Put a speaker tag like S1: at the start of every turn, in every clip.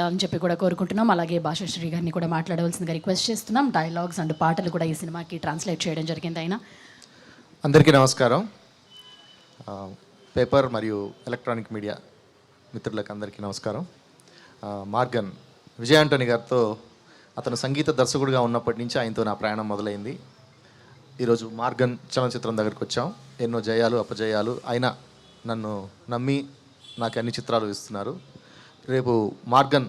S1: అని చెప్పి కూడా కోరుకుంటున్నాం. అలాగే భాషాశ్రీ గారిని కూడా మాట్లాడవలసిందిగా రిక్వెస్ట్ చేస్తున్నాం. డైలాగ్స్ అండ్ పాటలు కూడా ఈ సినిమాకి ట్రాన్స్లేట్ చేయడం జరిగింది. ఆయన
S2: అందరికీ నమస్కారం. పేపర్ మరియు ఎలక్ట్రానిక్ మీడియా మిత్రులకు అందరికీ నమస్కారం. మార్గన్ విజయ్ ఆంటోనీ గారితో అతను సంగీత దర్శకుడిగా ఉన్నప్పటి నుంచి ఆయనతో నా ప్రయాణం మొదలైంది. ఈరోజు మార్గన్ చలనచిత్రం దగ్గరికి వచ్చాం. ఎన్నో జయాలు అపజయాలు అయినా నన్ను నమ్మి నాకు అన్ని చిత్రాలు ఇస్తున్నారు. రేపు మార్గన్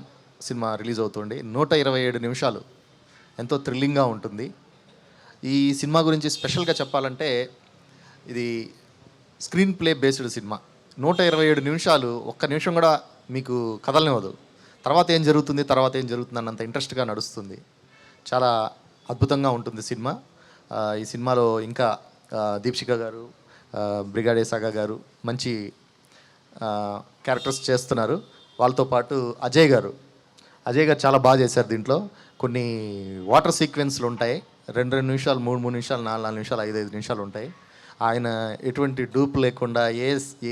S2: సినిమా రిలీజ్ అవుతుంది. 127 నిమిషాలు ఎంతో థ్రిల్లింగ్గా ఉంటుంది. ఈ సినిమా గురించి స్పెషల్గా చెప్పాలంటే ఇది స్క్రీన్ ప్లే బేస్డ్ సినిమా. 127 నిమిషాలు ఒక్క నిమిషం కూడా మీకు కదలనివ్వదు. తర్వాత ఏం జరుగుతుంది అన్నంత ఇంట్రెస్ట్గా నడుస్తుంది. చాలా అద్భుతంగా ఉంటుంది సినిమా. ఈ సినిమాలో ఇంకా దీప్షిక గారు, బ్రిగాడే సాగా గారు మంచి క్యారెక్టర్స్ చేస్తున్నారు. వాళ్ళతో పాటు అజయ్ గారు చాలా బాగా చేశారు. దీంట్లో కొన్ని వాటర్ సీక్వెన్స్లు ఉంటాయి. 2 నిమిషాలు, 3 నిమిషాలు, 4 నిమిషాలు, 5 నిమిషాలు ఉంటాయి. ఆయన ఎటువంటి డూప్ లేకుండా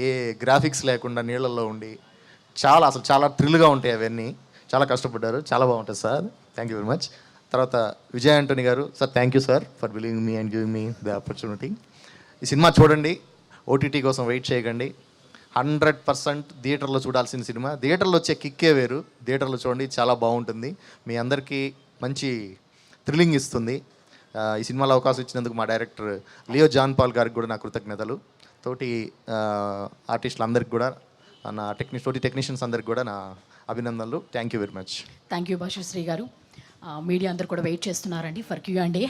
S2: ఏ గ్రాఫిక్స్ లేకుండా నీళ్ళల్లో ఉండి చాలా థ్రిల్గా ఉంటాయి. అవన్నీ చాలా కష్టపడ్డారు. చాలా బాగుంటుంది sir. Thank you very much. తర్వాత విజయ్ ఆంటోనీ గారు sir, thank you sir for believing me and giving me the opportunity. ఈ సినిమా చూడండి. ఓటీటీ కోసం వెయిట్ చేయకండి. 100% థియేటర్లో చూడాల్సిన సినిమా. థియేటర్లో వచ్చే కిక్కే వేరు. థియేటర్లో చూడండి, చాలా బాగుంటుంది. మీ అందరికీ మంచి థ్రిల్లింగ్ ఇస్తుంది. ఈ సినిమాలో అవకాశం ఇచ్చినందుకు మా డైరెక్టర్ లియో జాన్ పాల్ గారికి కూడా నా కృతజ్ఞతలు. తోటి ఆర్టిస్టులందరికీ కూడా, నా తోటి టెక్నీషియన్స్ అందరికి కూడా నా అభినందనలు. Thank you very much.
S1: Thank you Bhashasri గారు. మీడియా అందరు కూడా వెయిట్ చేస్తున్నారండి ఫర్ Q&A.